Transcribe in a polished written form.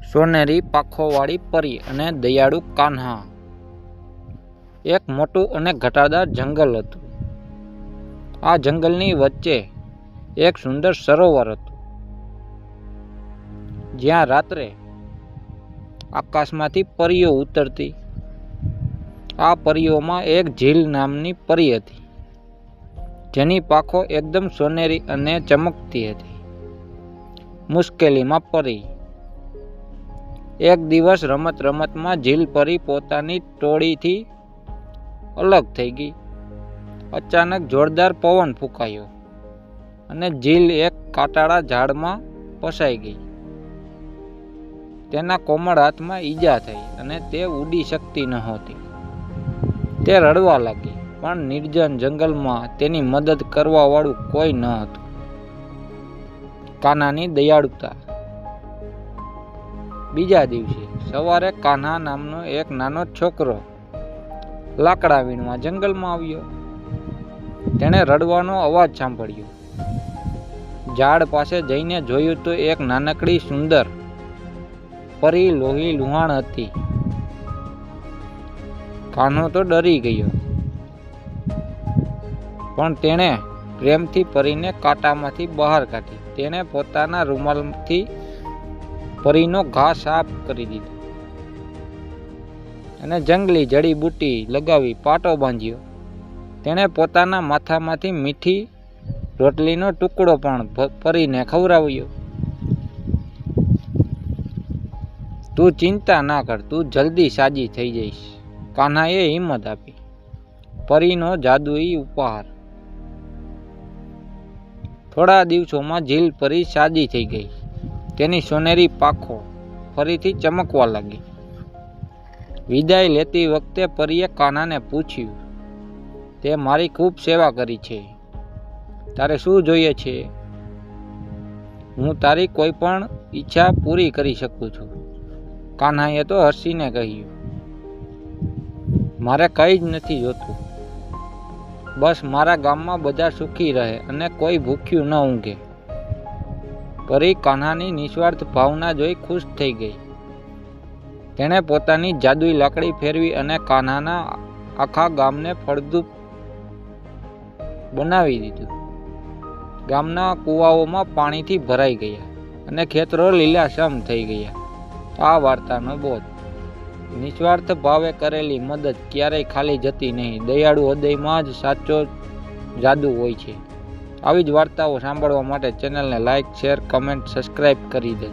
સોનેરી પાંખોવાળી પરી અને દયાળુ કાન્હા. એક મોટું અને ઘટાદાર જંગલ હતું. આ જંગલની વચ્ચે એક સુંદર સરોવર હતું, જ્યાં રાત્રે આકાશમાંથી પરીઓ ઉતરતી. આ પરીઓમાં એક ઝીલ નામની પરી હતી, જેની પાંખો એકદમ સોનેરી અને ચમકતી હતી. મુશ્કેલીમાં પરી. એક દિવસ રમત રમતમાં ઝીલ પરી પોતાની ટોળીથી અલગ થઈ ગઈ. અચાનક જોરદાર પવન ફૂંકાયો અને ઝીલ એક કાંટાળા ઝાડમાં ફસાઈ ગઈ. તેના કોમળ હાથમાં ઈજા થઈ અને તે ઉડી શકતી નહોતી. તે રડવા લાગી, પણ નિર્જન જંગલમાં તેની મદદ કરવા વાળું કોઈ ન હતું. કાન્હાની દયાળુતા. બીજા દિવસે સવારે કાન્હા નામનો એક નાનો છોકરો લાકડા વીણવા જંગલમાં આવ્યો. તેણે રડવાનો અવાજ સાંભળ્યો. ઝાડ પાસે જઈને જોયું તો એક નાનકડી સુંદર પરી લોહી લુહાણ હતી. કાન્હો તો ડરી ગયો, પણ તેણે પ્રેમથી પરીને કાંટામાંથી બહાર કાઢી. તેણે પોતાના રૂમાલથી પરીનો ઘા સાફ કરી દીધો અને જંગલી જડીબુટ્ટી લગાવી પાટો બાંધ્યો. તેણે પોતાના માથામાંથી મીઠી રોટલીનો ટુકડો પણ પરીને ખવડાવ્યો. તું ચિંતા ના કર, તું જલ્દી સાજી થઈ જઈશ, કાન્હાએ હિંમત આપી. પરીનો જાદુઈ ઉપહાર. થોડા દિવસોમાં ઝીલ પરી સાજી થઈ ગઈ. તેની સોનેરી પાંખો ફરીથી ચમકવા લાગી. વિદાય લેતી વખતે પરીએ કાન્હાને પૂછ્યું, તે મારી ખૂબ સેવા કરી છે, તારે શું જોઈએ છે? હું તારી કોઈ પણ ઈચ્છા પૂરી કરી શકું છું. કાન્હાએ તો હસીને કહ્યું, મારે કંઈ જ નથી જોતું, બસ મારા ગામમાં બધા સુખી રહે અને કોઈ ભૂખ્યું ન ઊંઘે. પરી કાન્હાની નિસ્વાર્થ ભાવના જોઈ ખુશ થઈ ગઈ. તેણે પોતાની જાદુઈ લાકડી ફેરવી અને કાન્હાના આખા ગામને ફળદ્રુપ બનાવી દીધું. ગામના કુવાઓમાં પાણીથી ભરાઈ ગયા અને ખેતરો લીલાછમ થઈ ગયા. આ વાર્તાનો બોધ: નિસ્વાર્થ ભાવે કરેલી મદદ ક્યારેય ખાલી જતી નહીં. દયાળુ હૃદયમાં જ સાચો જાદુ હોય છે. આવી જ વાર્તાઓ સાંભળવા માટે ચેનલને લાઇક, શેર, કમેન્ટ, સબસ્ક્રાઈબ કરી દે.